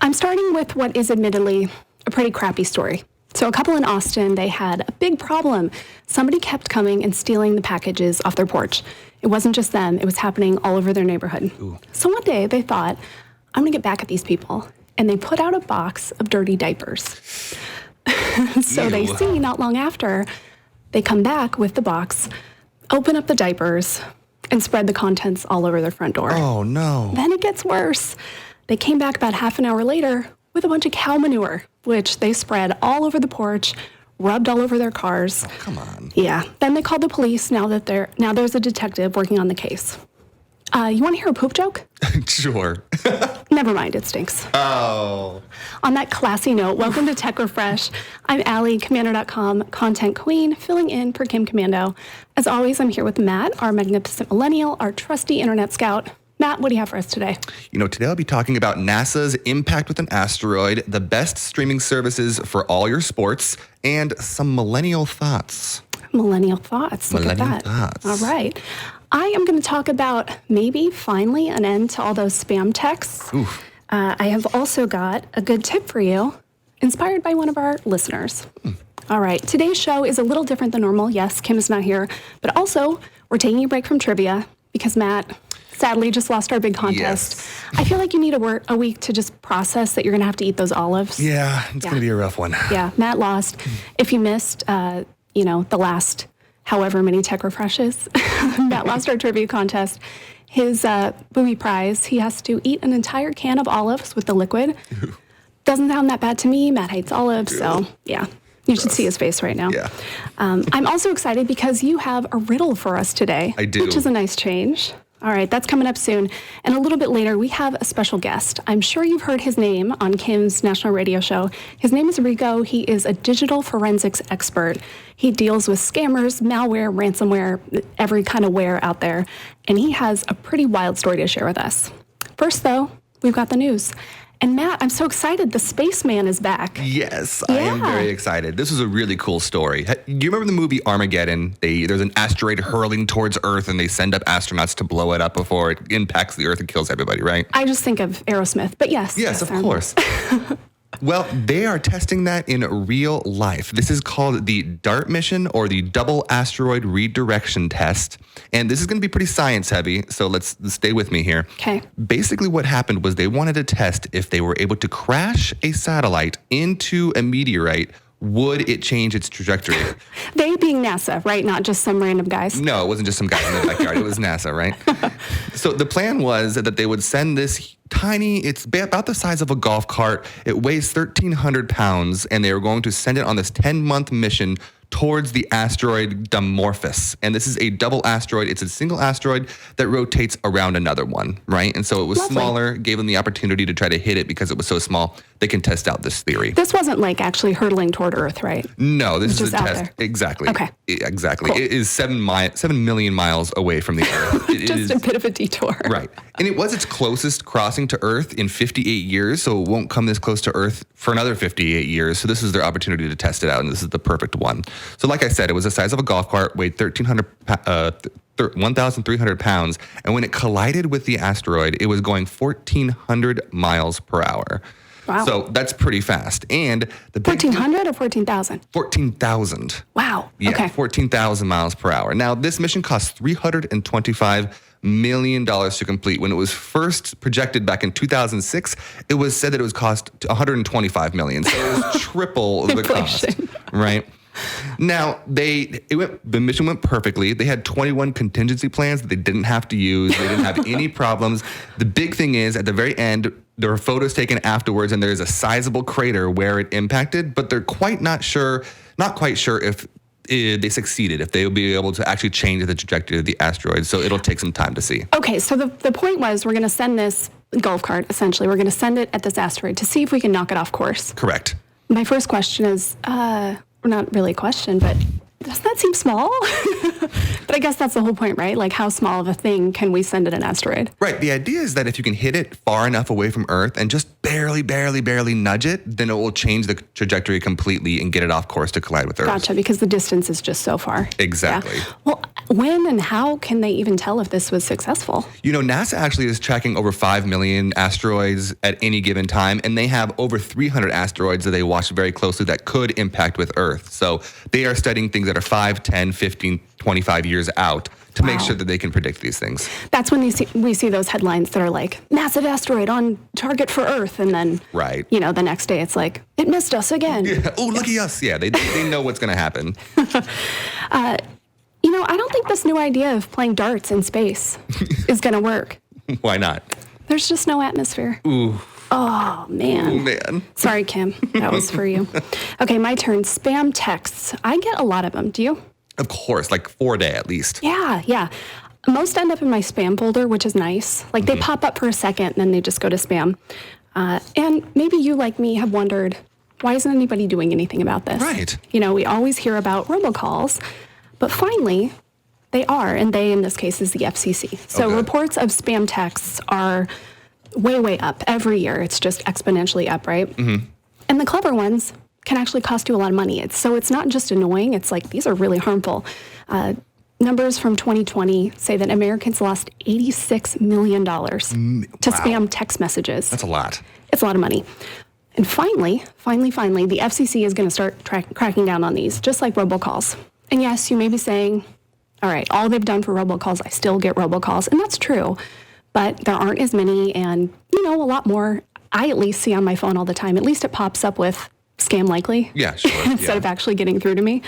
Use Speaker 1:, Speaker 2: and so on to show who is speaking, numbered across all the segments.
Speaker 1: I'm starting with what is admittedly a pretty crappy story. So a couple in Austin, they had a big problem. Somebody kept coming and stealing the packages off their porch. It wasn't just them, it was happening all over their neighborhood. Ooh. So one day they thought, I'm gonna get back at these people. And they put out a box of dirty diapers. So
Speaker 2: Ew.
Speaker 1: they see not long after, they come back with the box, open up the diapers, and spread the contents all over their front door.
Speaker 2: Oh, no.
Speaker 1: Then it gets worse. They came back about half an hour later with a bunch of cow manure, which they spread all over the porch, rubbed all over their cars.
Speaker 2: Oh, come on.
Speaker 1: Yeah. Then they called the police. Now there's a detective working on the case. You want to hear a poop joke?
Speaker 2: Sure.
Speaker 1: Never mind, it stinks.
Speaker 2: Oh.
Speaker 1: On that classy note, welcome to Tech Refresh. I'm Allie, Komando.com content queen, filling in for Kim Komando. As always, I'm here with Matt, our magnificent millennial, our trusty internet scout. Matt, what do you have for us today?
Speaker 2: Today I'll be talking about NASA's impact with an asteroid, the best streaming services for all your sports, and some millennial thoughts.
Speaker 1: Millennial thoughts. Look at that.
Speaker 2: Thoughts.
Speaker 1: All right. I am going to talk about maybe finally an end to all those spam texts.
Speaker 2: Oof.
Speaker 1: I have also got a good tip for you, inspired by one of our listeners. All right. Today's show is a little different than normal. Yes, Kim is not here, but also we're taking a break from trivia because Matt sadly just lost our big contest.
Speaker 2: Yes.
Speaker 1: I feel like you need a week to just process that you're going to have to eat those olives.
Speaker 2: Yeah, it's going to be a rough one.
Speaker 1: Yeah, Matt lost. If you missed, the last however many tech refreshes, Matt lost our trivia contest. His booby prize, he has to eat an entire can of olives with the liquid.
Speaker 2: Ew.
Speaker 1: Doesn't sound that bad to me. Matt hates olives,
Speaker 2: Ew.
Speaker 1: so yeah. You should see his face right now.
Speaker 2: Yeah.
Speaker 1: I'm also excited because you have a riddle for us today.
Speaker 2: I do.
Speaker 1: Which is a nice change. All right, that's coming up soon. And a little bit later, we have a special guest. I'm sure you've heard his name on Kim's national radio show. His name is Rico. He is a digital forensics expert. He deals with scammers, malware, ransomware, every kind of ware out there. And he has a pretty wild story to share with us. First, though, we've got the news. And Matt, I'm so excited. The spaceman is back.
Speaker 2: Yes, I am very excited. This is a really cool story. Do you remember the movie Armageddon? There's an asteroid hurling towards Earth, and they send up astronauts to blow it up before it impacts the Earth and kills everybody, right?
Speaker 1: I just think of Aerosmith, but yes.
Speaker 2: Yes, of course. Well, they are testing that in real life. This is called the DART mission, or the Double Asteroid Redirection Test. And this is going to be pretty science heavy, so let's stay with me here.
Speaker 1: Okay.
Speaker 2: Basically what happened was they wanted to test if they were able to crash a satellite into a meteorite, would it change its trajectory?
Speaker 1: They being NASA, right? Not just some random guys.
Speaker 2: No, it wasn't just some guy in the backyard. It was NASA, right? So the plan was that they would send this tiny, it's about the size of a golf cart. It weighs 1,300 pounds, and they were going to send it on this 10-month mission towards the asteroid Dimorphos. And this is a double asteroid. It's a single asteroid that rotates around another one, right? And so it was smaller, gave them the opportunity to try to hit it because it was so small. They can test out this theory.
Speaker 1: This wasn't like actually hurtling toward Earth, right?
Speaker 2: No, this is
Speaker 1: Just
Speaker 2: a
Speaker 1: out
Speaker 2: test.
Speaker 1: there.
Speaker 2: Exactly.
Speaker 1: Okay.
Speaker 2: Exactly.
Speaker 1: Cool.
Speaker 2: It is 7 million miles away from the Earth. It
Speaker 1: Just
Speaker 2: is,
Speaker 1: a bit of a detour.
Speaker 2: Right. And it was its closest crossing to Earth in 58 years, so it won't come this close to Earth for another 58 years. So this is their opportunity to test it out, and this is the perfect one. So like I said, it was the size of a golf cart, weighed 1,300 pounds, and when it collided with the asteroid, it was going 1,400 miles per hour.
Speaker 1: Wow.
Speaker 2: So that's pretty fast. And the
Speaker 1: 1,400 or 14,000?
Speaker 2: 14,000.
Speaker 1: Wow.
Speaker 2: Yeah,
Speaker 1: Okay.
Speaker 2: 14,000 miles per hour. Now, this mission cost $325 million to complete. When it was first projected back in 2006, it was said that it was cost $125 million. So it was triple the cost, right? Now, the mission went perfectly. They had 21 contingency plans that they didn't have to use. They didn't have any problems. The big thing is, at the very end, there were photos taken afterwards, and there's a sizable crater where it impacted, but they're not quite sure if they succeeded, if they will be able to actually change the trajectory of the asteroid. So it'll take some time to see.
Speaker 1: Okay, so the point was we're going to send this golf cart, essentially. We're going to send it at this asteroid to see if we can knock it off course.
Speaker 2: Correct.
Speaker 1: My first question is, not really a question, but doesn't that seem small? But I guess that's the whole point, right? Like, how small of a thing can we send at an asteroid?
Speaker 2: Right. The idea is that if you can hit it far enough away from Earth and just barely barely nudge it, then it will change the trajectory completely and get it off course to collide with Earth.
Speaker 1: Gotcha, because the distance is just so far.
Speaker 2: Exactly.
Speaker 1: Yeah. Well, when and how can they even tell if this was successful?
Speaker 2: NASA actually is tracking over 5 million asteroids at any given time, and they have over 300 asteroids that they watch very closely that could impact with Earth. So they are studying things that are 5, 10, 15, 25 years out to make sure that they can predict these things.
Speaker 1: That's when we see those headlines that are like, massive asteroid on target for Earth. And then, the next day it's like, it missed us again.
Speaker 2: Yeah. Oh, look at us. Yeah, they know what's going to happen.
Speaker 1: I don't think this new idea of playing darts in space is going to work.
Speaker 2: Why not?
Speaker 1: There's just no atmosphere.
Speaker 2: Ooh.
Speaker 1: Oh, man.
Speaker 2: Oh, man.
Speaker 1: Sorry, Kim. That was for you. Okay, my turn. Spam texts. I get a lot of them. Do you?
Speaker 2: Of course, like 4 a day at least.
Speaker 1: Yeah. Most end up in my spam folder, which is nice. Like they pop up for a second and then they just go to spam. And maybe you, like me, have wondered, why isn't anybody doing anything about this?
Speaker 2: Right.
Speaker 1: We always hear about robocalls, but finally they are, and they in this case is the FCC. So reports of spam texts are way up every year. It's just exponentially up, right? Mm-hmm. And the clever ones can actually cost you a lot of money. It's not just annoying. It's like, these are really harmful. Numbers from 2020 say that Americans lost $86 million to spam text messages.
Speaker 2: That's a lot.
Speaker 1: It's a lot of money. And finally, the FCC is going to start cracking down on these, just like robocalls. And yes, you may be saying, all right, all they've done for robocalls, I still get robocalls. And that's true. But there aren't as many, and, a lot more I at least see on my phone all the time. At least it pops up with scam likely.
Speaker 2: Yeah, sure.
Speaker 1: Instead of actually getting through to me.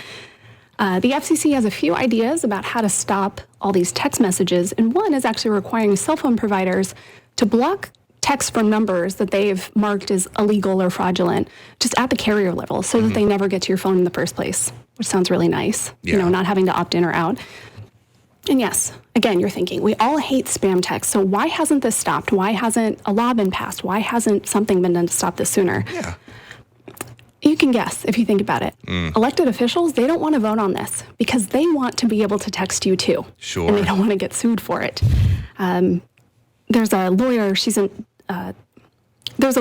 Speaker 1: The FCC has a few ideas about how to stop all these text messages, and one is actually requiring cell phone providers to block texts from numbers that they've marked as illegal or fraudulent just at the carrier level so that they never get to your phone in the first place, which sounds really nice, not having to opt in or out. And yes, again, you're thinking, we all hate spam text, so why hasn't this stopped? Why hasn't a law been passed? Why hasn't something been done to stop this sooner?
Speaker 2: Yeah.
Speaker 1: You can guess if you think about it. Elected officials, they don't want to vote on this because they want to be able to text you too.
Speaker 2: Sure.
Speaker 1: And they don't want to get sued for it. There's a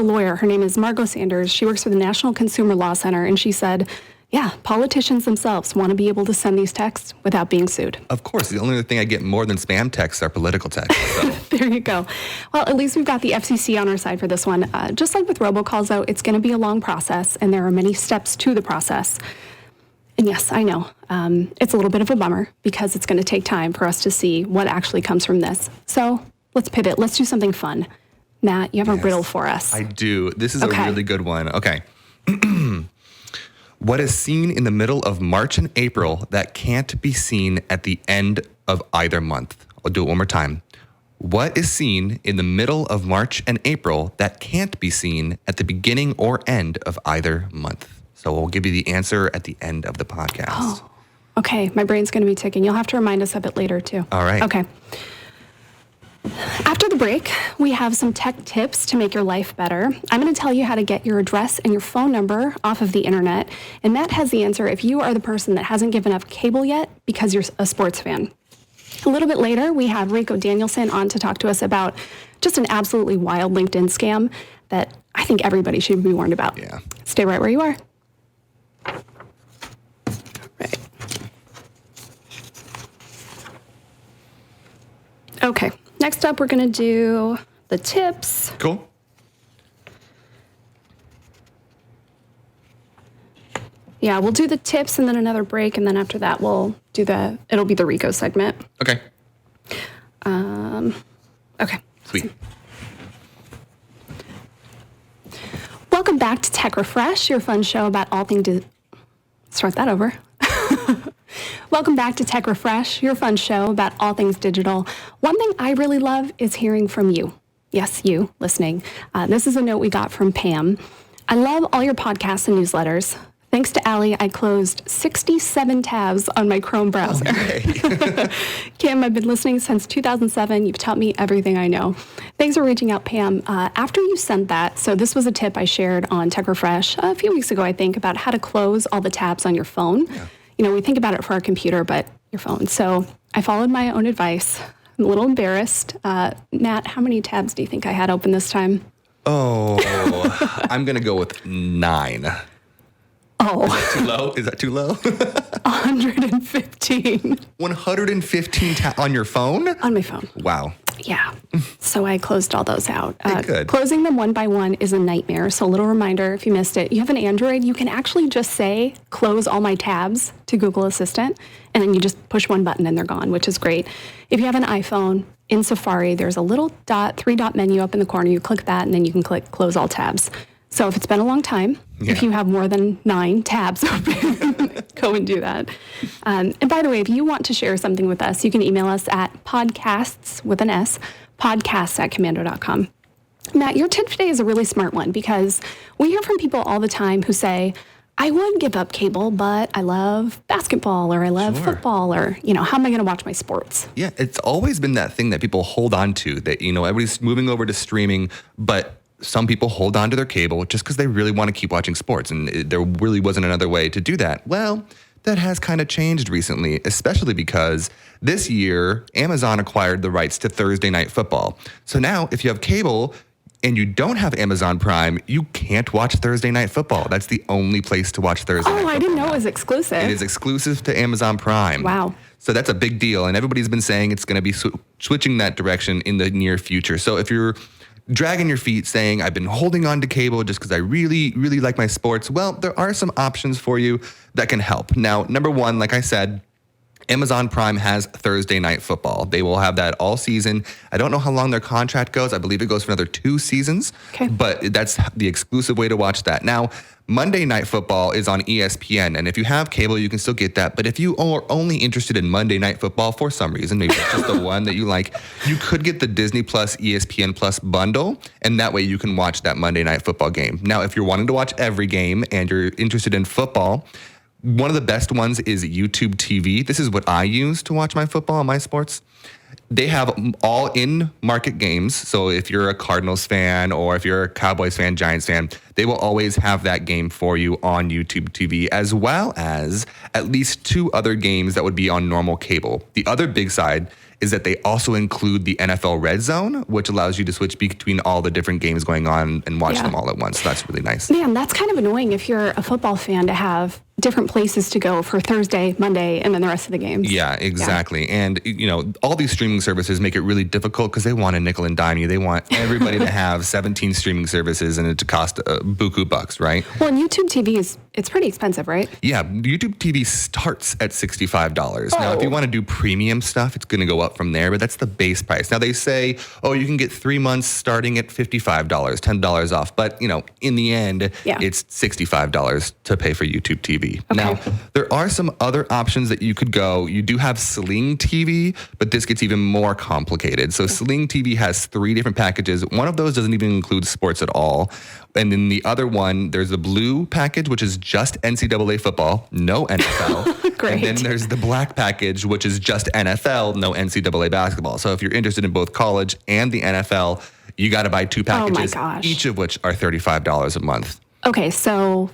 Speaker 1: lawyer, her name is Margot Sanders. She works for the National Consumer Law Center, and she said, yeah, politicians themselves want to be able to send these texts without being sued.
Speaker 2: Of course. The only other thing I get more than spam texts are political texts. So.
Speaker 1: There you go. Well, at least we've got the FCC on our side for this one. Just like with robocalls, though, it's going to be a long process, and there are many steps to the process. And yes, I know, it's a little bit of a bummer because it's going to take time for us to see what actually comes from this. So let's pivot. Let's do something fun. Matt, you have a riddle for us.
Speaker 2: I do. This is a really good one. Okay. What is seen in the middle of March and April that can't be seen at the end of either month? I'll do it one more time. What is seen in the middle of March and April that can't be seen at the beginning or end of either month? So we'll give you the answer at the end of the podcast.
Speaker 1: Oh, okay. My brain's going to be ticking. You'll have to remind us of it later, too.
Speaker 2: All right.
Speaker 1: Okay. After the break, we have some tech tips to make your life better. I'm going to tell you how to get your address and your phone number off of the internet. And Matt has the answer if you are the person that hasn't given up cable yet because you're a sports fan. A little bit later, we have Rico Danielson on to talk to us about just an absolutely wild LinkedIn scam that I think everybody should be warned about.
Speaker 2: Yeah.
Speaker 1: Stay right where you are. Right. Okay. Next up, we're going to do the tips.
Speaker 2: Cool.
Speaker 1: Yeah, we'll do the tips and then another break, and then after that, we'll do it'll be the Rico segment.
Speaker 2: Okay.
Speaker 1: Okay.
Speaker 2: Sweet.
Speaker 1: Welcome back to Tech Refresh, your fun show about all things. Start that over. Welcome back to Tech Refresh, your fun show about all things digital. One thing I really love is hearing from you. Yes, you listening. This is a note we got from Pam. I love all your podcasts and newsletters. Thanks to Allie, I closed 67 tabs on my Chrome browser.
Speaker 2: Okay.
Speaker 1: Kim, I've been listening since 2007. You've taught me everything I know. Thanks for reaching out, Pam. After you sent that, so this was a tip I shared on Tech Refresh a few weeks ago, I think, about how to close all the tabs on your phone. Yeah. We think about it for our computer, but your phone. So I followed my own advice. I'm a little embarrassed. Matt, how many tabs do you think I had open this time?
Speaker 2: Oh, I'm going to go with 9.
Speaker 1: Oh,
Speaker 2: Too low? Is that too low?
Speaker 1: 115
Speaker 2: 115 on your phone?
Speaker 1: on my phone.
Speaker 2: Wow.
Speaker 1: Yeah. So I closed all those out.
Speaker 2: Good.
Speaker 1: Closing them one by one is a nightmare. So a little reminder, if you missed it, you have an Android, you can actually just say, close all my tabs to Google Assistant, and then you just push one button and they're gone, which is great. If you have an iPhone, in Safari, there's a little 3-dot menu up in the corner. You click that, and then you can click close all tabs. So if it's been a long time, if you have more than 9 tabs open, go and do that. And by the way, if you want to share something with us, you can email us at podcasts, with an S, podcasts@komando.com. Matt, your tip today is a really smart one because we hear from people all the time who say, I would give up cable, but I love basketball or I love football or, how am I going to watch my sports?
Speaker 2: Yeah, it's always been that thing that people hold on to that, everybody's moving over to streaming, but some people hold on to their cable just because they really want to keep watching sports, and there really wasn't another way to do that. Well, that has kind of changed recently, especially because this year, Amazon acquired the rights to Thursday Night Football. So now, if you have cable and you don't have Amazon Prime, you can't watch Thursday Night Football. That's the only place to watch Thursday Night Football.
Speaker 1: Oh, I didn't know it was exclusive.
Speaker 2: It is exclusive to Amazon Prime.
Speaker 1: Wow.
Speaker 2: So that's a big deal, and everybody's been saying it's going to be switching that direction in the near future. So if you're dragging your feet saying, I've been holding on to cable just because I really, really like my sports, well, there are some options for you that can help. Now, number one, like I said, Amazon Prime has Thursday Night Football. They will have that all season. I don't know how long their contract goes. I believe it goes for another 2 seasons.
Speaker 1: Okay.
Speaker 2: But that's the exclusive way to watch that. Now, Monday Night Football is on ESPN. And if you have cable, you can still get that. But if you are only interested in Monday Night Football for some reason, maybe it's just the one that you like, you could get the Disney Plus, ESPN Plus bundle. And that way you can watch that Monday Night Football game. Now, if you're wanting to watch every game and you're interested in football, one of the best ones is YouTube TV. This is what I use to watch my football and my sports. They have all in-market games. So if you're a Cardinals fan or if you're a Cowboys fan, Giants fan, they will always have that game for you on YouTube TV, as well as at least 2 other games that would be on normal cable. The other big side is that they also include the NFL Red Zone, which allows you to switch between all the different games going on and watch them all at once. So that's really nice.
Speaker 1: Man, that's kind of annoying if you're a football fan to have different places to go for Thursday, Monday, and then the rest of the games.
Speaker 2: Yeah, exactly. Yeah. And, all these streaming services make it really difficult because they want to nickel and dime you. They want everybody to have 17 streaming services and it to cost buku bucks, right?
Speaker 1: Well, and YouTube TV it's pretty expensive, right?
Speaker 2: Yeah, YouTube TV starts at $65. Now, if you want to do premium stuff, it's going to go up from there, but that's the base price. Now, they say, you can get 3 months starting at $55, $10 off. But, in the end, it's $65 to pay for YouTube TV. Okay. Now, there are some other options that you could go. You do have Sling TV, but this gets even more complicated. So Sling TV has 3 different packages. One of those doesn't even include sports at all. And then the other one, there's the blue package, which is just NCAA football, no NFL.
Speaker 1: Great.
Speaker 2: And then there's the black package, which is just NFL, no NCAA basketball. So if you're interested in both college and the NFL, you got to buy 2 packages, each of which are $35 a month.
Speaker 1: Okay, so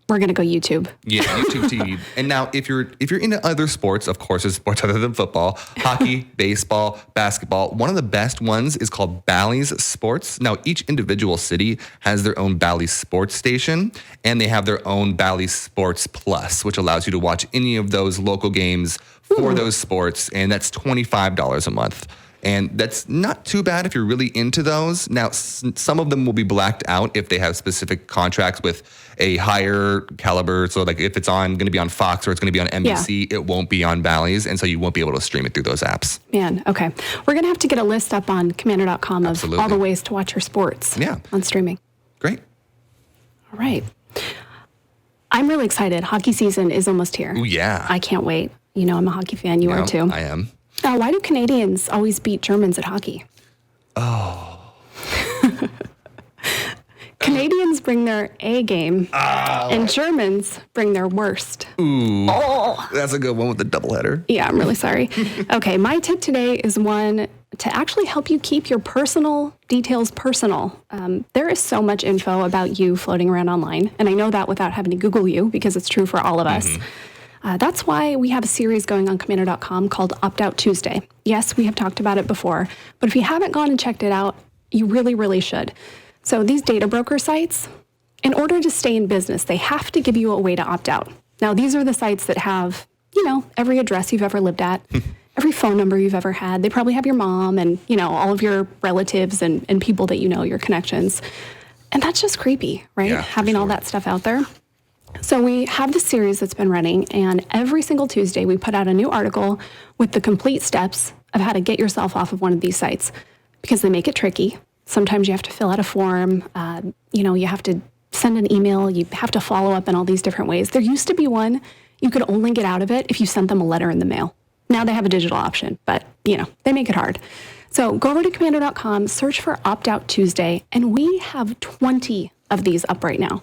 Speaker 1: we're going to go YouTube.
Speaker 2: Yeah, YouTube TV. And now if you're into other sports, of course, there's sports other than football, hockey, baseball, basketball. One of the best ones is called Bally's Sports. Now, each individual city has their own Bally's Sports station, and they have their own Bally's Sports Plus, which allows you to watch any of those local games for those sports, and that's $25 a month. And that's not too bad if you're really into those. Now, some of them will be blacked out if they have specific contracts with a higher caliber. So like if it's going to be on Fox or it's going to be on NBC, it won't be on Bally's. And so you won't be able to stream it through those apps.
Speaker 1: Man, okay. We're going to have to get a list up on Komando.com of all the ways to watch your sports on streaming.
Speaker 2: Great.
Speaker 1: All right. I'm really excited. Hockey season is almost here.
Speaker 2: Oh, yeah.
Speaker 1: I can't wait. I'm a hockey fan. You are too.
Speaker 2: I am.
Speaker 1: Why do Canadians always beat Germans at hockey?
Speaker 2: Oh.
Speaker 1: Canadians bring their A game, and Germans bring their worst.
Speaker 2: Ooh. Oh. That's a good one with the doubleheader.
Speaker 1: Yeah, I'm really sorry. Okay, my tip today is one to actually help you keep your personal details personal. There is so much info about you floating around online, and I know that without having to Google you because it's true for all of us. That's why we have a series going on Komando.com called Opt Out Tuesday. Yes, we have talked about it before, but if you haven't gone and checked it out, you really, really should. So these data broker sites, in order to stay in business, they have to give you a way to opt out. Now, these are the sites that have, every address you've ever lived at, every phone number you've ever had. They probably have your mom and, all of your relatives and people that your connections. And that's just creepy, right?
Speaker 2: Yeah,
Speaker 1: Having all that stuff out there. So we have this series that's been running, and every single Tuesday we put out a new article with the complete steps of how to get yourself off of one of these sites, because they make it tricky. Sometimes you have to fill out a form, you have to send an email, you have to follow up in all these different ways. There used to be one, you could only get out of it if you sent them a letter in the mail. Now they have a digital option, but, they make it hard. So go over to Komando.com, search for Opt Out Tuesday, and we have 20 of these up right now.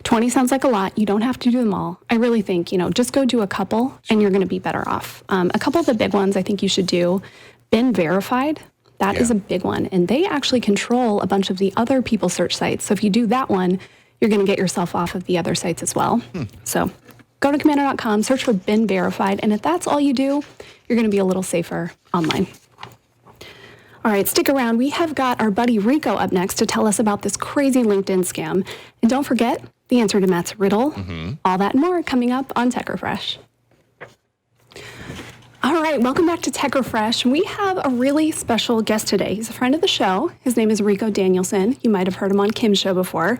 Speaker 1: 20 sounds like a lot. You don't have to do them all. I really think, just go do a couple and you're going to be better off. A couple of the big ones I think you should do. Been verified. That is a big one. And they actually control a bunch of the other people search sites. So if you do that one, you're going to get yourself off of the other sites as well. So go to Komando.com, search for Been Verified. And if that's all you do, you're going to be a little safer online. All right, stick around. We have got our buddy Rico up next to tell us about this crazy LinkedIn scam. And don't forget the answer to Matt's riddle. All that and more coming up on Tech Refresh. All right, welcome back to Tech Refresh. We have a really special guest today. He's a friend of the show. His name is Rico Danielson. You might have heard him on Kim's show before.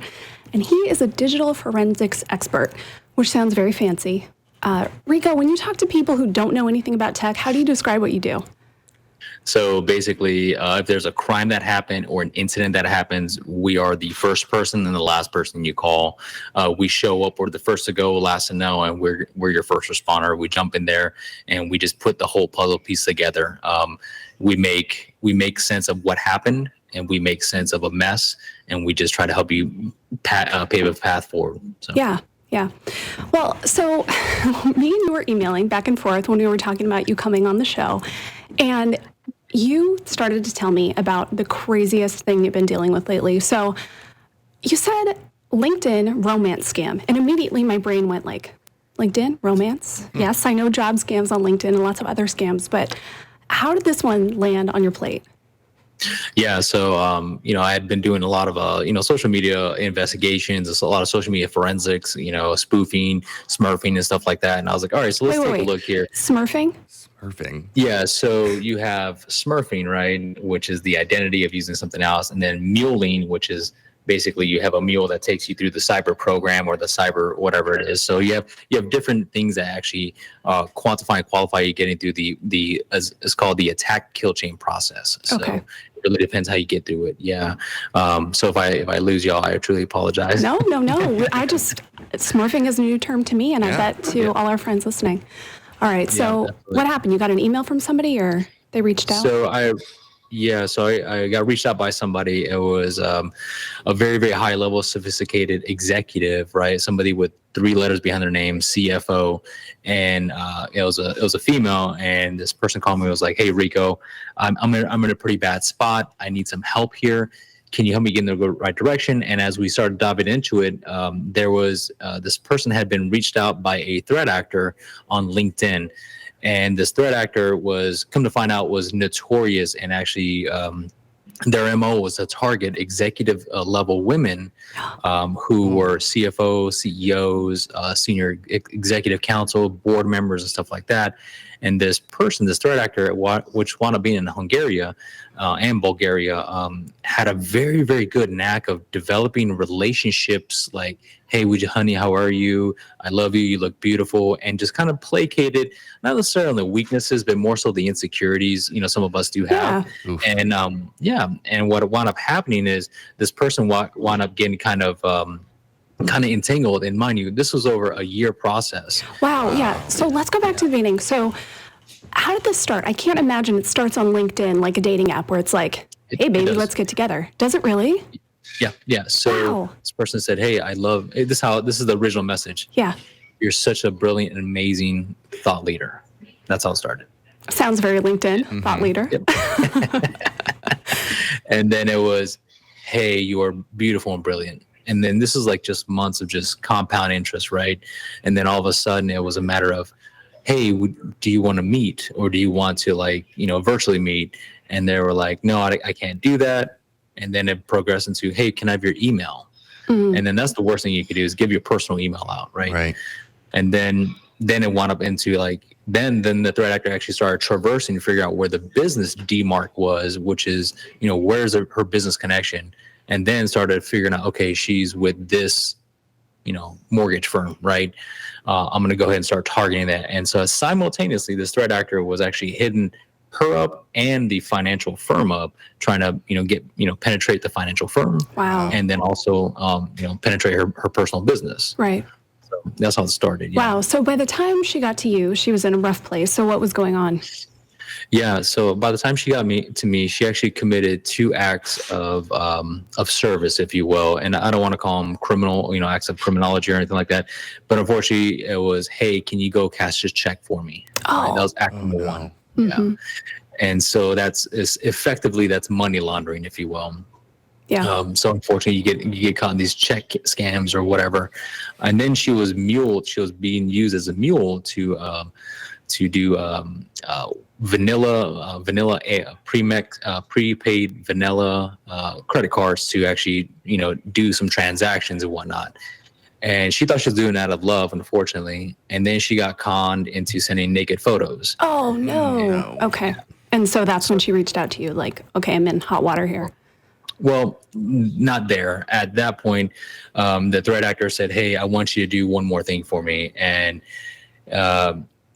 Speaker 1: And he is a digital forensics expert, which sounds very fancy. Rico, when you talk to people who don't know anything about tech, how do you describe what you do?
Speaker 3: So basically, if there's a crime that happened or an incident that happens, we are the first person and the last person you call. We show up, we're the first to go, last to know, and we're your first responder. We jump in there and we just put the whole puzzle piece together. We make sense of what happened, and we make sense of a mess, and we just try to help you pave a path forward. So.
Speaker 1: Yeah. Well, so me and you were emailing back and forth when we were talking about you coming on the show, and you started to tell me about the craziest thing you've been dealing with lately. So you said LinkedIn romance scam, and immediately my brain went like, LinkedIn romance? Yes, I know job scams on LinkedIn and lots of other scams, but how did this one land on your plate?
Speaker 3: Yeah, so I had been doing a lot of social media investigations, a lot of social media forensics, spoofing, smurfing, and stuff like that. And I was like, all right, so let's take a look here.
Speaker 1: Smurfing?
Speaker 2: Smurfing.
Speaker 3: Yeah, so you have smurfing, right, which is the identity of using something else, and then muling, which is basically you have a mule that takes you through the cyber program or the cyber whatever it is. So you have different things that actually quantify and qualify you getting through the it's called the attack kill chain process. So
Speaker 1: okay.
Speaker 3: It really depends how you get through it. Yeah. So if I lose y'all, I truly apologize.
Speaker 1: No. Smurfing is a new term to me, and I bet to all our friends listening. All right. So what happened? You got an email from somebody, or they reached out?
Speaker 3: So I got reached out by somebody. It was a very, very high level, sophisticated executive, right? Somebody with 3 letters behind their name, CFO, and it was a female. And this person called me and was like, "Hey, Rico, I'm in a pretty bad spot. I need some help here. Can you help me get in the right direction?" And as we started diving into it, there was this person had been reached out by a threat actor on LinkedIn. And this threat actor was notorious, and actually their MO was to target executive level women who were CFOs, CEOs, senior executive council, board members, and stuff like that. And this threat actor, which wound up being in Hungary and Bulgaria, had a very, very good knack of developing relationships like, "Hey, honey, how are you? I love you. You look beautiful," and just kind of placated, not necessarily on the weaknesses, but more so the insecurities, some of us do have. Yeah. And what wound up happening is this person wound up getting kind of entangled. And mind you, this was over a year process.
Speaker 1: Wow. Yeah. So let's go back to the beginning. So how did this start? I can't imagine it starts on LinkedIn like a dating app where it's like, "Hey, baby, let's get together." Does it really?
Speaker 3: Yeah. So This person said, "Hey, I love this." This is the original message.
Speaker 1: Yeah.
Speaker 3: "You're such a brilliant and amazing thought leader." That's how it started.
Speaker 1: Sounds very LinkedIn, thought leader.
Speaker 3: Yep. And then it was, "Hey, you are beautiful and brilliant." And then this is like just months of just compound interest, right? And then all of a sudden it was a matter of, "Hey, do you want to meet, or do you want to virtually meet?" And they were like, "No, I can't do that." And then it progressed into, hey, can I have your email?
Speaker 1: Mm.
Speaker 3: And then that's the worst thing you could do is give your personal email out, right?
Speaker 2: Right.
Speaker 3: And then it wound up into like, then the threat actor actually started traversing to figure out where the business demarc was, which is, where's her business connection? And then started figuring out, okay, she's with this, mortgage firm, right? I'm going to go ahead and start targeting that. And so simultaneously, this threat actor was actually hitting her up and the financial firm up, trying to, penetrate the financial firm.
Speaker 1: Wow.
Speaker 3: And then also, penetrate her personal business.
Speaker 1: Right.
Speaker 3: So that's how it started. Yeah.
Speaker 1: Wow. So by the time she got to you, she was in a rough place. So what was going on?
Speaker 3: Yeah. So by the time she got to me, she actually committed 2 acts of service, if you will. And I don't want to call them criminal, acts of criminology or anything like that. But unfortunately, it was, hey, can you go cash this check for me?
Speaker 1: Oh.
Speaker 3: Right? That was act number 1. Yeah. And so that's money laundering, if you will.
Speaker 1: Yeah.
Speaker 3: So unfortunately, you get caught in these check scams or whatever. And then she was being used as a mule to do prepaid vanilla credit cards to actually do some transactions and whatnot. And she thought she was doing that out of love, unfortunately. And then she got conned into sending naked photos.
Speaker 1: Oh no. Okay. And so that's when she reached out to you, like, okay, I'm in hot water here.
Speaker 3: Well, not there. At that point, the threat actor said, hey, I want you to do one more thing for me. And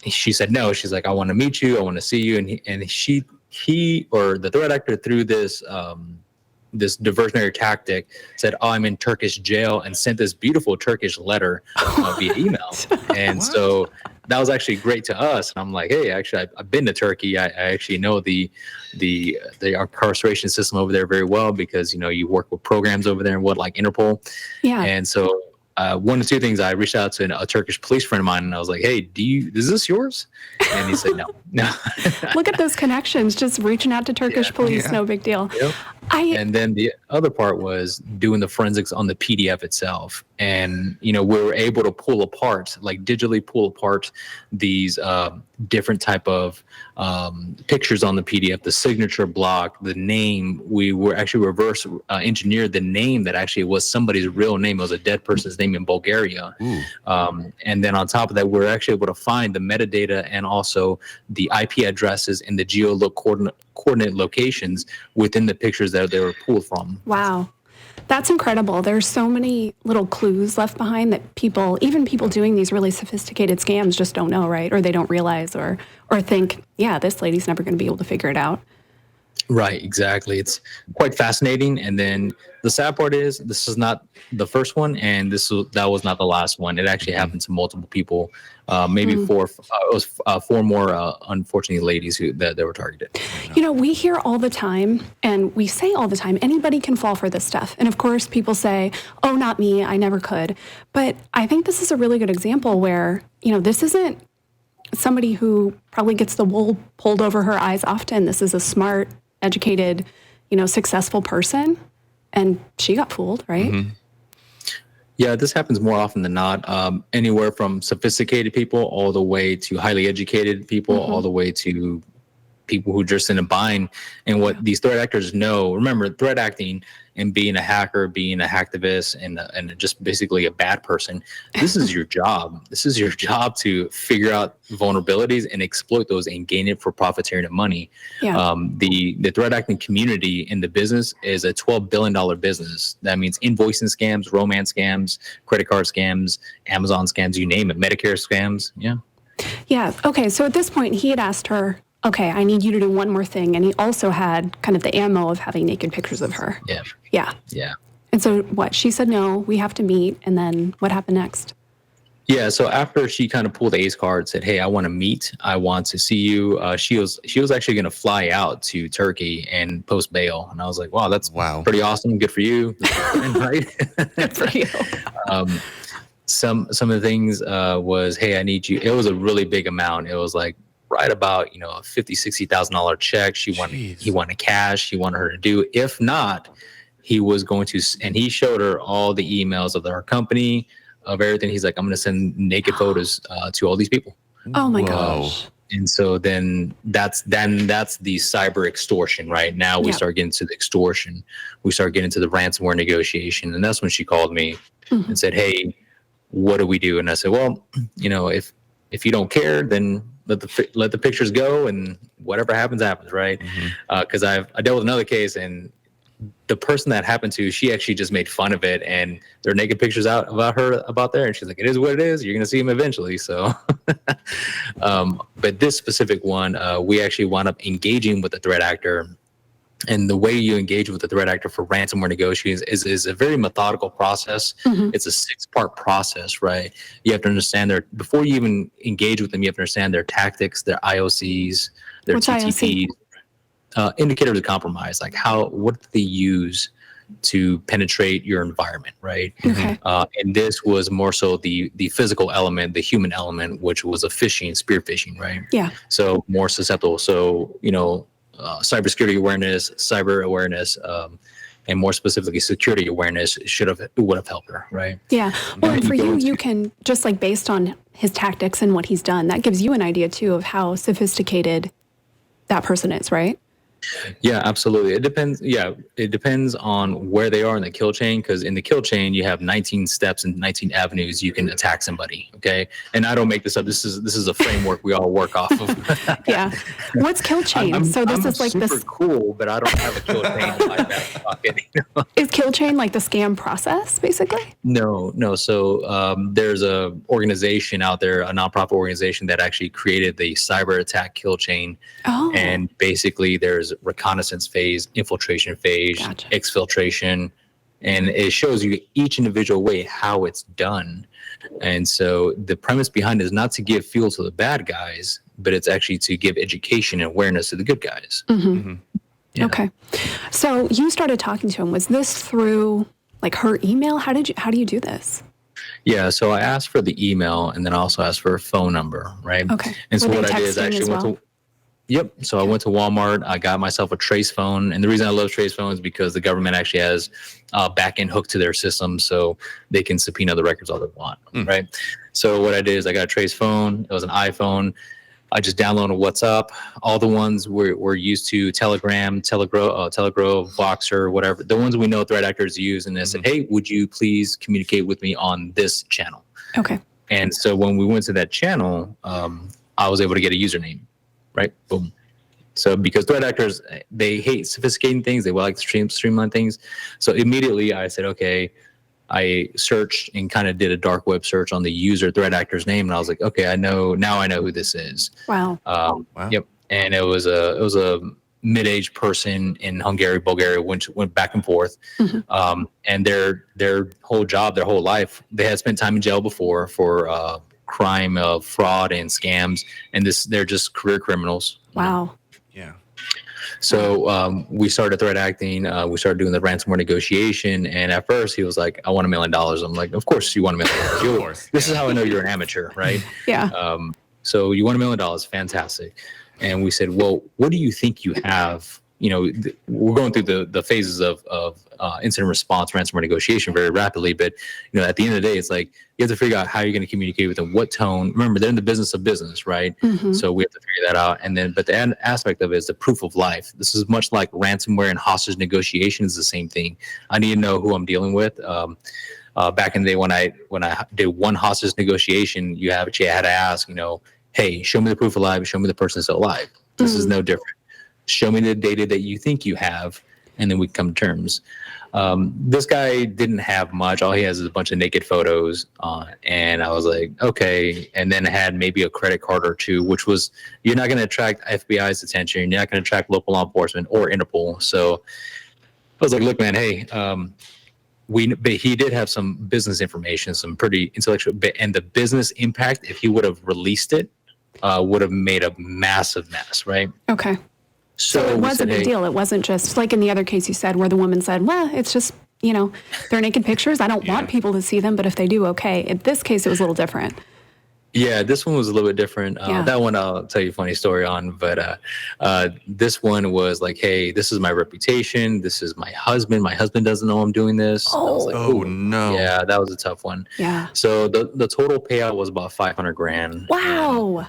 Speaker 3: she said no. She's like, I want to meet you. I want to see you. And the threat actor through this diversionary tactic said, oh, I'm in Turkish jail, and sent this beautiful Turkish letter via email. And so that was actually great to us. And I'm like, hey, actually, I've been to Turkey. I actually know the incarceration system over there very well, because, you work with programs over there and like Interpol.
Speaker 1: Yeah.
Speaker 3: And so one of 2 things, I reached out to a Turkish police friend of mine, and I was like, hey, is this yours? And he said, no.
Speaker 1: Look at those connections, just reaching out to Turkish police, no big deal.
Speaker 3: Yep. And then the other part was doing the forensics on the PDF itself. And, we were able to digitally pull apart these different type of pictures on the PDF, the signature block, the name. We were actually reverse engineered the name that actually was somebody's real name. It was a dead person's name in Bulgaria. And then on top of that, we were actually able to find the metadata and also the IP addresses and the coordinate locations within the pictures that they were pulled from.
Speaker 1: Wow. That's incredible. There's so many little clues left behind that even people doing these really sophisticated scams just don't know, right? Or they don't realize or think, yeah, this lady's never going to be able to figure it out.
Speaker 3: Right, exactly. It's quite fascinating. And then the sad part is this is not the first one, and that was not the last one. It actually happened to multiple people. Maybe 4 more, unfortunately, ladies that were targeted.
Speaker 1: We hear all the time, and we say all the time, anybody can fall for this stuff. And of course, people say, oh, not me, I never could. But I think this is a really good example where, this isn't somebody who probably gets the wool pulled over her eyes often. This is a smart, educated, successful person. And she got fooled, right?
Speaker 2: Mm-hmm.
Speaker 3: Yeah, this happens more often than not. Anywhere from sophisticated people all the way to highly educated people, all the way to people who just in a bind. And what these threat actors know, remember, threat acting and being a hacker, being a hacktivist, and just basically a bad person, this is your job. This is your job to figure out vulnerabilities and exploit those and gain it for profiteering and money.
Speaker 1: Yeah.
Speaker 3: The threat acting community in the business is a $12 billion business. That means invoicing scams, romance scams, credit card scams, Amazon scams, you name it, Medicare scams. Yeah.
Speaker 1: Yeah. Okay. So at this point, he had asked her, okay, I need you to do one more thing. And he also had kind of the ammo of having naked pictures of her.
Speaker 3: Yeah.
Speaker 1: Yeah.
Speaker 3: Yeah.
Speaker 1: And so what? She said, no, we have to meet. And then what happened next?
Speaker 3: Yeah. So after she kind of pulled the ace card, said, hey, I want to meet. I want to see you. She was actually going to fly out to Turkey and post bail. And I was like, wow, that's pretty awesome. Good for you. Right?
Speaker 1: Good for you.
Speaker 3: Some of the things was, hey, I need you. It was a really big amount. It was like, right about, a $50,000-$60,000 check. He wanted cash. He wanted her to do. If not, he was going to, and he showed her all the emails of our company, of everything. He's like, I'm going to send naked photos to all these people.
Speaker 1: Oh my gosh.
Speaker 3: And so then that's the cyber extortion, right? Now we start getting to the extortion. We start getting to the ransomware negotiation. And that's when she called me and said, hey, what do we do? And I said, well, if you don't care, then let the pictures go, and whatever happens, right? Because I dealt with another case, and the person that happened to, she actually just made fun of it, and there are naked pictures out about her about there, and she's like, it is what it is. You're gonna see him eventually. So, but this specific one, we actually wound up engaging with the threat actor. And the way you engage with the threat actor for ransomware negotiations is a very methodical process. It's a 6-part process, right? You have to understand before you even engage with them, you have to understand their tactics, their IOCs, their TTPs, indicators of compromise, like what do they use to penetrate your environment, right? And this was more so the physical element, the human element, which was a phishing, spear phishing, right? Yeah. So more susceptible. So, cybersecurity awareness, cyber awareness, and more specifically security awareness would have helped her, right?
Speaker 1: Yeah. Well, and for you can just like based on his tactics and what he's done, that gives you an idea too of how sophisticated that person is, right?
Speaker 3: Yeah, absolutely. It depends. Yeah, it depends on where they are in the kill chain, because in the kill chain you have 19 steps and 19 avenues you can attack somebody. Okay, and I don't make this up. This is a framework we all work off of.
Speaker 1: Yeah. What's kill chain?
Speaker 3: So this is like super cool, but I don't have a kill chain in my back pocket.
Speaker 1: Is kill chain like the scam process, basically?
Speaker 3: No. So there's a organization out there, a nonprofit organization that actually created the cyber attack kill chain. Oh. And basically there's reconnaissance phase, infiltration phase, exfiltration, and it shows you each individual way how it's done. And so the premise behind it is not to give fuel to the bad guys, but it's actually to give education and awareness to the good guys. Yeah.
Speaker 1: Okay. So you started talking to him. Was this through like her email? How do you do this?
Speaker 3: Yeah, so I asked for the email, and then I also asked for a phone number, right?
Speaker 1: Okay.
Speaker 3: And so what I did is I actually went to I went to Walmart. I got myself a Trace phone. And the reason I love Trace phones is because the government actually has a back-end hook to their system, so they can subpoena the records all they want, right? So what I did is I got a Trace phone. It was an iPhone. I just downloaded WhatsApp. All the ones we're used to, Telegram, Telegraph, Voxer, whatever. The ones we know threat actors use. And they said, hey, would you please communicate with me on this channel?
Speaker 1: Okay.
Speaker 3: And so when we went to that channel, I was able to get a username. Right. Boom. So because threat actors, they hate sophisticating things. They like to streamline things. So immediately I said, okay, I searched and kind of did a dark web search on the user threat actor's name. And I was like, okay, I know who this is.
Speaker 1: Wow.
Speaker 3: Wow. Yep. And it was a mid-aged person in Hungary, Bulgaria, which went back and forth. And their whole job, their whole life, they had spent time in jail before for, crime of fraud and scams, and they're just career criminals.
Speaker 1: Wow.
Speaker 2: Yeah.
Speaker 3: So we started threat acting. We started doing the ransomware negotiation, and at first he was like, I want $1 million. I'm like, of course you want $1 million.
Speaker 2: Of course.
Speaker 3: This is how I know you're an amateur, right?
Speaker 1: Yeah.
Speaker 3: So you want $1 million, fantastic. And we said, well, what do you think you have? We're going through the phases of incident response, ransomware negotiation very rapidly. But, at the end of the day, it's like you have to figure out how you're going to communicate with them, what tone. Remember, they're in the business of business, right? So we have to figure that out. And then, but the aspect of it is the proof of life. This is much like ransomware and hostage negotiation is the same thing. I need to know who I'm dealing with. Back in the day when I did one hostage negotiation, you had to ask, hey, show me the proof of life, show me the person still alive. This is no different. Show me the data that you think you have, and then we come to terms. This guy didn't have much. All he has is a bunch of naked photos. And I was like, okay. And then had maybe a credit card or two, which was, you're not going to attract FBI's attention. You're not going to attract local law enforcement or Interpol. So I was like, look, man, hey, but he did have some business information, some pretty intellectual, and the business impact, if he would have released it, would have made a massive mess, right?
Speaker 1: Okay. So it was a big deal. It wasn't just like in the other case you said where the woman said, well, it's just, they're naked pictures. I don't want people to see them, but if they do, okay. In this case, it was a little different.
Speaker 3: Yeah, this one was a little bit different. That one I'll tell you a funny story on. But this one was like, hey, this is my reputation. This is my husband. My husband doesn't know I'm doing this. I was like,
Speaker 2: oh no.
Speaker 3: Yeah, that was a tough one.
Speaker 1: Yeah.
Speaker 3: So the total payout was about $500,000.
Speaker 1: Wow.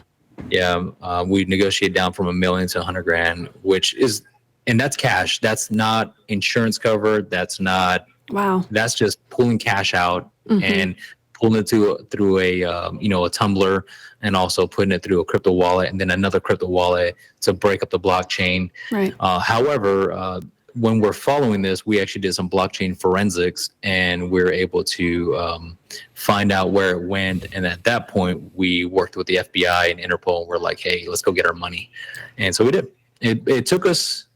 Speaker 3: We negotiate down from $1 million to $100,000, and that's cash. That's not insurance covered.
Speaker 1: Wow.
Speaker 3: That's just pulling cash out and pulling it through a tumbler, and also putting it through a crypto wallet, and then another crypto wallet to break up the blockchain.
Speaker 1: Right.
Speaker 3: However, when we're following this, we actually did some blockchain forensics, and we're able to find out where it went. And at that point, we worked with the FBI and Interpol, and we're like, hey, let's go get our money. And so we did. It took us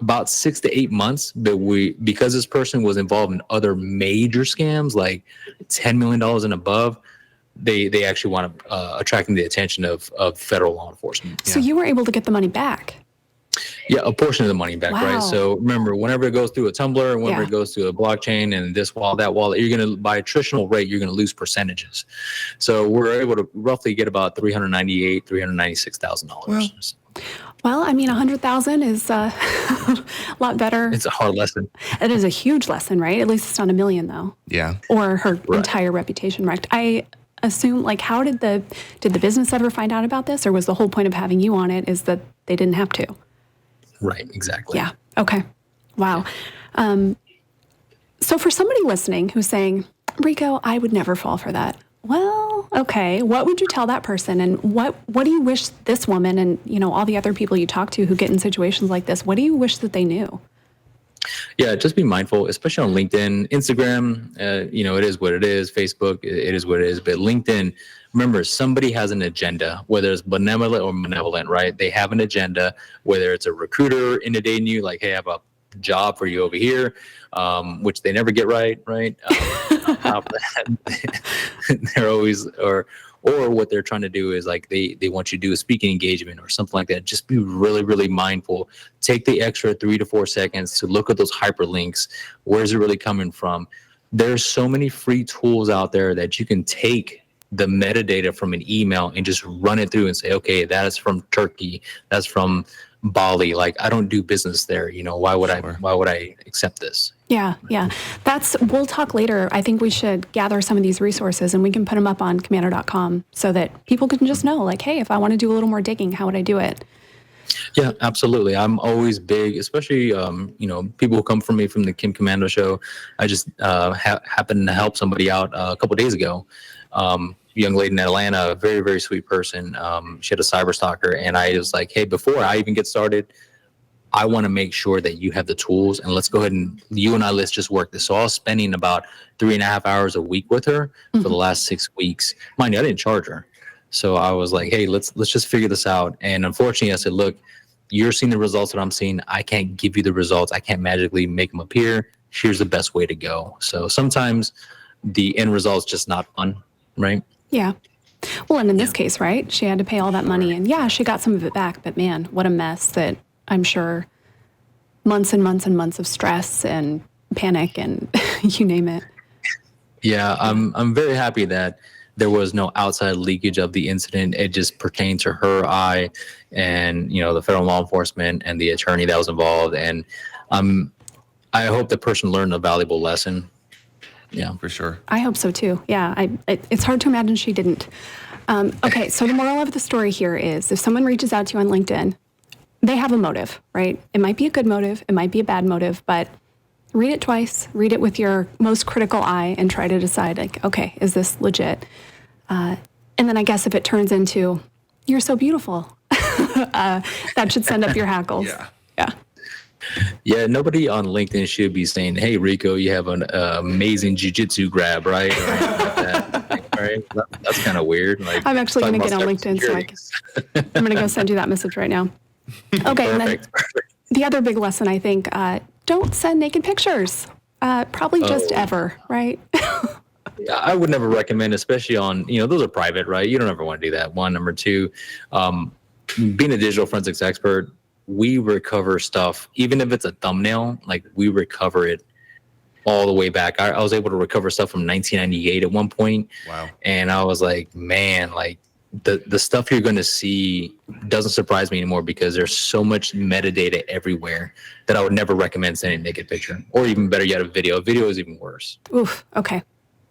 Speaker 3: about 6 to 8 months, but because this person was involved in other major scams, like $10 million and above, they actually want to attracting the attention of federal law enforcement.
Speaker 1: So you were able to get the money back?
Speaker 3: Yeah, a portion of the money back, right? So remember, whenever it goes through a tumbler, whenever it goes to a blockchain and this wallet, that wallet, you're going to, by attritional rate, you're going to lose percentages. So we're able to roughly get about $396,000.
Speaker 1: Well, I mean, 100,000 is a lot better.
Speaker 3: It's a hard lesson.
Speaker 1: It is a huge lesson, right? At least it's not $1 million, though.
Speaker 2: Yeah.
Speaker 1: Or her entire reputation wrecked. I assume, like, how did the business ever find out about this, or was the whole point of having you on it is that they didn't have to?
Speaker 3: Right. Exactly.
Speaker 1: Yeah. Okay. Wow. So for somebody listening who's saying, Rico, I would never fall for that. Well, okay. What would you tell that person? And what do you wish this woman and, all the other people you talk to who get in situations like this, what do you wish that they knew?
Speaker 3: Yeah, just be mindful, especially on LinkedIn, Instagram, it is what it is. Facebook, it is what it is. But LinkedIn, remember, somebody has an agenda, whether it's benevolent or malevolent, right? They have an agenda, whether it's a recruiter inundating you, like, hey, I have a job for you over here, which they never get right? On top of that, they're always, or what they're trying to do is like they want you to do a speaking engagement or something like that. Just be really, really mindful. Take the extra 3 to 4 seconds to look at those hyperlinks. Where's it really coming from? There's so many free tools out there that you can take the metadata from an email and just run it through and say, okay, that is from Turkey. That's from Bali. Like, I don't do business there. Why would I accept this?
Speaker 1: Yeah. We'll talk later. I think we should gather some of these resources and we can put them up on Komando.com so that people can just know, like, hey, if I want to do a little more digging, how would I do it?
Speaker 3: Yeah, absolutely. I'm always big, especially, people who come from me from the Kim Komando show. I just happened to help somebody out a couple of days ago. Young lady in Atlanta, a very, very sweet person. She had a cyber stalker, and I was like, hey, before I even get started, I want to make sure that you have the tools, and let's go ahead and let's just work this. So I was spending about 3.5 hours a week with her for the last 6 weeks. Mind you, I didn't charge her. So I was like, hey, let's just figure this out. And unfortunately, I said, look, you're seeing the results that I'm seeing. I can't give you the results. I can't magically make them appear. Here's the best way to go. So sometimes the end result's just not fun, right?
Speaker 1: Yeah. Well, and in this case, right, she had to pay all that money. And yeah, she got some of it back. But man, what a mess that I'm sure months and months and months of stress and panic and you name it.
Speaker 3: Yeah, I'm very happy that there was no outside leakage of the incident. It just pertained to her, and the federal law enforcement and the attorney that was involved. And I hope the person learned a valuable lesson. Yeah,
Speaker 2: for sure.
Speaker 1: I hope so too. Yeah, it's hard to imagine she didn't. Okay, so the moral of the story here is if someone reaches out to you on LinkedIn, they have a motive, right? It might be a good motive, it might be a bad motive, but read it twice, read it with your most critical eye and try to decide, like, okay, is this legit? And then I guess if it turns into, you're so beautiful, that should send up your hackles. Yeah.
Speaker 3: Yeah, nobody on LinkedIn should be saying, hey, Rico, you have an amazing jiu-jitsu grab, right? Or anything like that. Right? That's kind of weird. Like,
Speaker 1: I'm actually going to get on LinkedIn, so I'm going to go send you that message right now. Okay, and then the other big lesson, I think, don't send naked pictures. Probably just ever, right?
Speaker 3: I would never recommend, especially on, those are private, right? You don't ever want to do that. One. Number two, being a digital forensics expert, we recover stuff, even if it's a thumbnail, like we recover it all the way back. I was able to recover stuff from 1998 at one point.
Speaker 2: Wow. And
Speaker 3: I was like, man, like the stuff you're going to see doesn't surprise me anymore because there's so much metadata everywhere that I would never recommend sending a naked picture, or even better yet, a video. A video is even worse.
Speaker 1: Oof. Okay.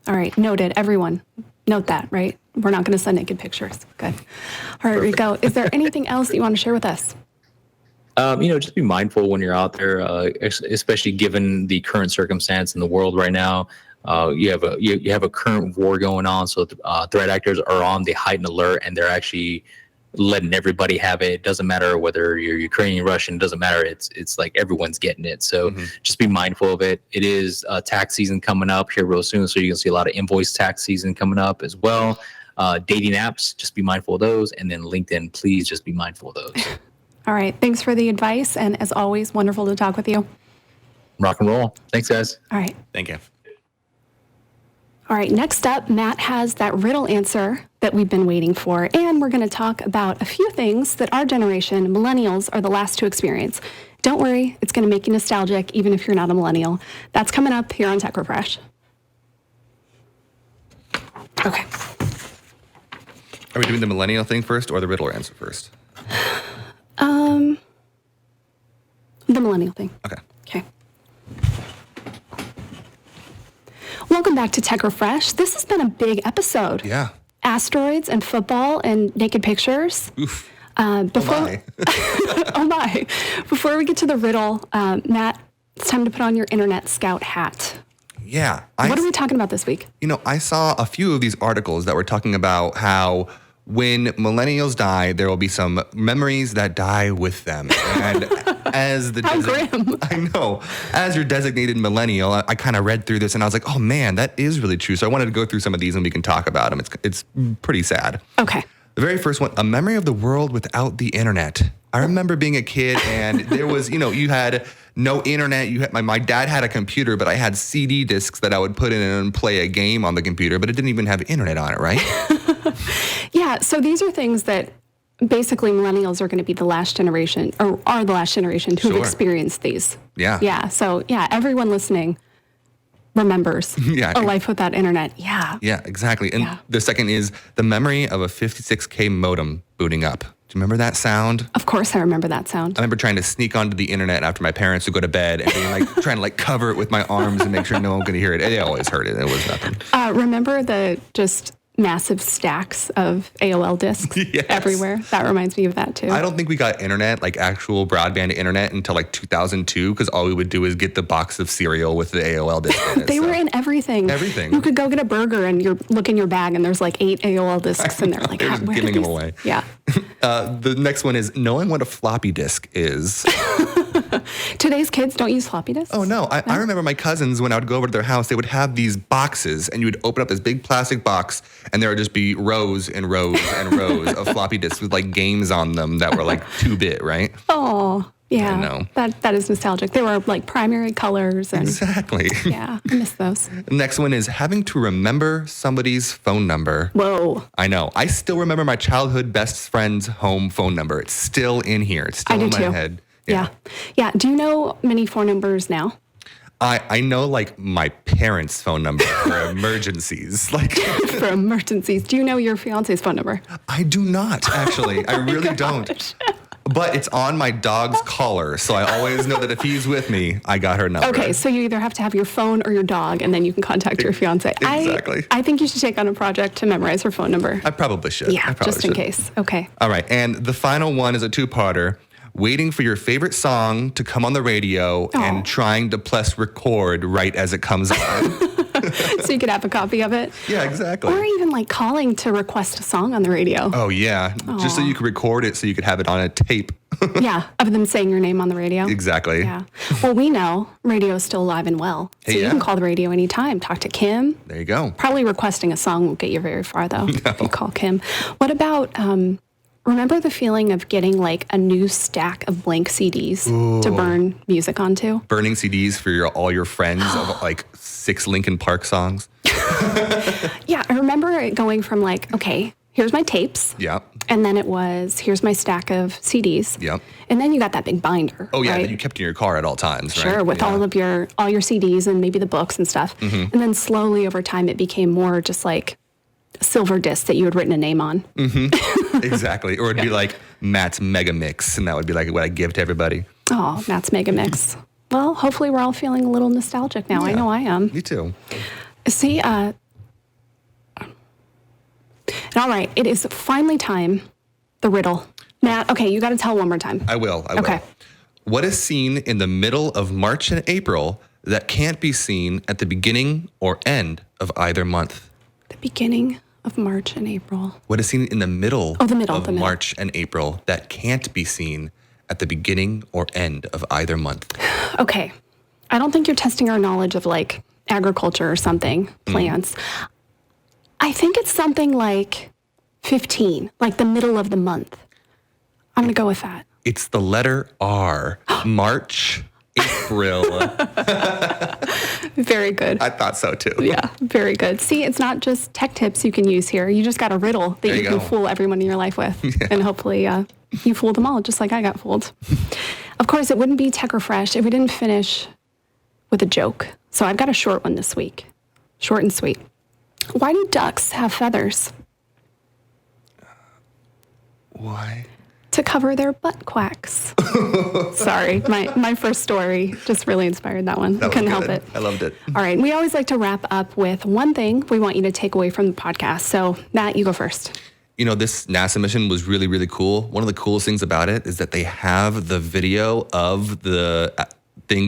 Speaker 1: All right. Noted. Everyone note that, right? we're not going to send naked pictures. Good. All right, Rico, is there anything else that you want to share with us?
Speaker 3: Just be mindful when you're out there, especially given the current circumstance in the world right now. You have a current war going on, so threat actors are on the heightened alert, and they're actually letting everybody have it. It doesn't matter whether you're Ukrainian, Russian, it doesn't matter. It's like everyone's getting it. So just be mindful of it. It is tax season coming up here real soon, so you can see a lot of invoice tax season coming up as well. Dating apps, just be mindful of those. And then LinkedIn, please just be mindful of those.
Speaker 1: All right. Thanks for the advice. And as always, wonderful to talk with you.
Speaker 3: Rock and roll. Thanks, guys.
Speaker 1: All right.
Speaker 2: Thank you.
Speaker 1: All right, next up, Matt has that riddle answer that we've been waiting for, and we're going to talk about a few things that our generation, millennials, are the last to experience. Don't worry, it's going to make you nostalgic, even if you're not a millennial. That's coming up here on Tech Refresh. Okay.
Speaker 2: Are we doing the millennial thing first or the riddle answer first?
Speaker 1: The millennial thing. Okay. Welcome back to Tech Refresh. This has been a big episode.
Speaker 2: Yeah.
Speaker 1: Asteroids and football and naked pictures.
Speaker 2: Oof.
Speaker 1: Oh my. Before we get to the riddle, Matt, it's time to put on your Internet Scout hat.
Speaker 2: Yeah.
Speaker 1: What are we talking about this week?
Speaker 2: I saw a few of these articles that were talking about how when millennials die, there will be some memories that die with them. And as the
Speaker 1: grim.
Speaker 2: I know. As your designated millennial, I kind of read through this and I was like, oh man, that is really true. So I wanted to go through some of these and we can talk about them. It's pretty sad.
Speaker 1: Okay.
Speaker 2: The very first one, a memory of the world without the internet. I remember being a kid and there was, you had no internet. My dad had a computer, but I had CD discs that I would put in and play a game on the computer, but it didn't even have internet on it, right?
Speaker 1: Yeah, so these are things that basically millennials are going to be the last generation, or are the last generation to have experienced these.
Speaker 2: Yeah.
Speaker 1: Yeah, so everyone listening remembers a life without internet. Yeah.
Speaker 2: Yeah, exactly. And the second is the memory of a 56K modem booting up. Do you remember that sound?
Speaker 1: Of course I remember that sound.
Speaker 2: I remember trying to sneak onto the internet after my parents would go to bed and being trying to cover it with my arms and make sure no one could hear it. They always heard it. It was nothing.
Speaker 1: Remember the just massive stacks of AOL discs everywhere? That reminds me of that too.
Speaker 2: I don't think we got internet, actual broadband internet, until 2002, because all we would do is get the box of cereal with the AOL disc in it.
Speaker 1: They were in everything.
Speaker 2: Everything.
Speaker 1: You could go get a burger and you look in your bag and there's 8 AOL discs in there.
Speaker 2: They're just giving them away.
Speaker 1: Yeah.
Speaker 2: The next one is knowing what a floppy disk is.
Speaker 1: Today's kids don't use floppy disks?
Speaker 2: Oh, no. I remember my cousins, when I would go over to their house, they would have these boxes, and you would open up this big plastic box, and there would just be rows and rows and rows of floppy disks with, games on them that were, 2-bit, right?
Speaker 1: Oh, yeah.
Speaker 2: I know.
Speaker 1: That is nostalgic. They were, primary colors. And,
Speaker 2: exactly.
Speaker 1: Yeah, I miss those.
Speaker 2: The next one is having to remember somebody's phone number.
Speaker 1: Whoa.
Speaker 2: I know. I still remember my childhood best friend's home phone number. It's still in here. It's still in my head.
Speaker 1: Yeah. Do you know many phone numbers now?
Speaker 2: I know my parents' phone number for emergencies.
Speaker 1: For emergencies. Do you know your fiance's phone number?
Speaker 2: I do not, actually. I really don't. But it's on my dog's collar, so I always know that if he's with me, I got her number.
Speaker 1: Okay, so you either have to have your phone or your dog, and then you can contact your fiance.
Speaker 2: Exactly.
Speaker 1: I think you should take on a project to memorize her phone number.
Speaker 2: I probably should.
Speaker 1: Yeah, just in case. Okay.
Speaker 2: All right, and the final one is a two-parter. Waiting for your favorite song to come on the radio and trying to press record right as it comes on.
Speaker 1: So you could have a copy of it?
Speaker 2: Yeah, exactly.
Speaker 1: Or even calling to request a song on the radio.
Speaker 2: Oh, yeah. Just so you could record it so you could have it on a tape.
Speaker 1: Yeah, of them saying your name on the radio.
Speaker 2: Exactly.
Speaker 1: Yeah. Well, we know radio is still alive and well. So you can call the radio anytime. Talk to Kim.
Speaker 2: There you go.
Speaker 1: Probably requesting a song won't get you very far, though, if you call Kim. What about... remember the feeling of getting a new stack of blank CDs to burn music onto?
Speaker 2: Burning CDs for all your friends of 6 Linkin Park songs.
Speaker 1: Yeah, I remember it going from okay, here's my tapes.
Speaker 2: Yeah.
Speaker 1: And then it was, here's my stack of CDs.
Speaker 2: Yep.
Speaker 1: And then you got that big binder.
Speaker 2: Oh yeah,
Speaker 1: right?
Speaker 2: that you kept in your car at all times, right?
Speaker 1: Sure, with all your CDs and maybe the books and stuff. Mm-hmm. And then slowly over time it became more just silver disc that you had written a name on.
Speaker 2: Mm-hmm. Exactly. Or it'd be Matt's Mega Mix, and that would be what I give to everybody.
Speaker 1: Oh, Matt's Mega Mix. Well, hopefully we're all feeling a little nostalgic now. Yeah, I know I am.
Speaker 2: Me too.
Speaker 1: See, All right, it is finally time. The riddle. Matt, okay, you got to tell one more time.
Speaker 2: I will.
Speaker 1: Okay.
Speaker 2: What is seen in the middle of March and April that can't be seen at the beginning or end of either month?
Speaker 1: The beginning of March and April.
Speaker 2: What is seen in the middle
Speaker 1: the middle.
Speaker 2: March and April that can't be seen at the beginning or end of either month?
Speaker 1: Okay. I don't think you're testing our knowledge of like agriculture or something, plants. I think it's something like 15, like the middle of the month. I'm going to go with that.
Speaker 2: It's the letter R. March, April.
Speaker 1: Very good.
Speaker 2: I thought so too.
Speaker 1: Yeah, very good. See, it's not just tech tips you can use here. You just got a riddle that you can fool everyone in your life with. Yeah. And hopefully you fooled them all, just like I got fooled. Of course, it wouldn't be Tech or Fresh if we didn't finish with a joke. So I've got a short one this week. Short and sweet. Why do ducks have feathers?
Speaker 2: Why?
Speaker 1: To cover their butt quacks. Sorry, my first story just really inspired that one. I couldn't help it.
Speaker 2: I loved it.
Speaker 1: All right, we always like to wrap up with one thing we want you to take away from the podcast. So, Matt, you go first.
Speaker 2: You know, this NASA mission was really, really cool. One of the coolest things about it is that they have the video of the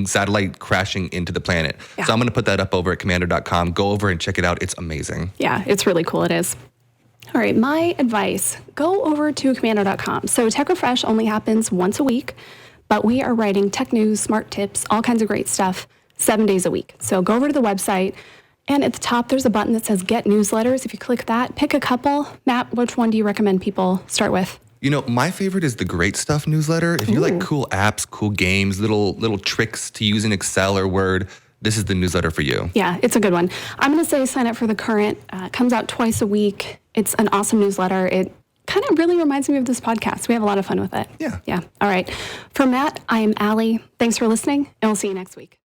Speaker 2: satellite crashing into the planet. Yeah. So I'm going to put that up over at komando.com. Go over and check it out. It's amazing.
Speaker 1: Yeah, it's really cool. It is. All right, my advice, go over to komando.com. So Tech Refresh only happens once a week, but we are writing tech news, smart tips, all kinds of great stuff 7 days a week. So go over to the website, and at the top, there's a button that says Get Newsletters. If you click that, pick a couple. Matt, which one do you recommend people start with?
Speaker 2: You know, my favorite is the Great Stuff newsletter. If you like cool apps, cool games, little tricks to use in Excel or Word, this is the newsletter for you.
Speaker 1: Yeah, it's a good one. I'm going to say sign up for The Current. It comes out twice a week. It's an awesome newsletter. It kind of really reminds me of this podcast. We have a lot of fun with it.
Speaker 2: Yeah.
Speaker 1: Yeah. All right. For Matt, I am Allie. Thanks for listening, and we'll see you next week.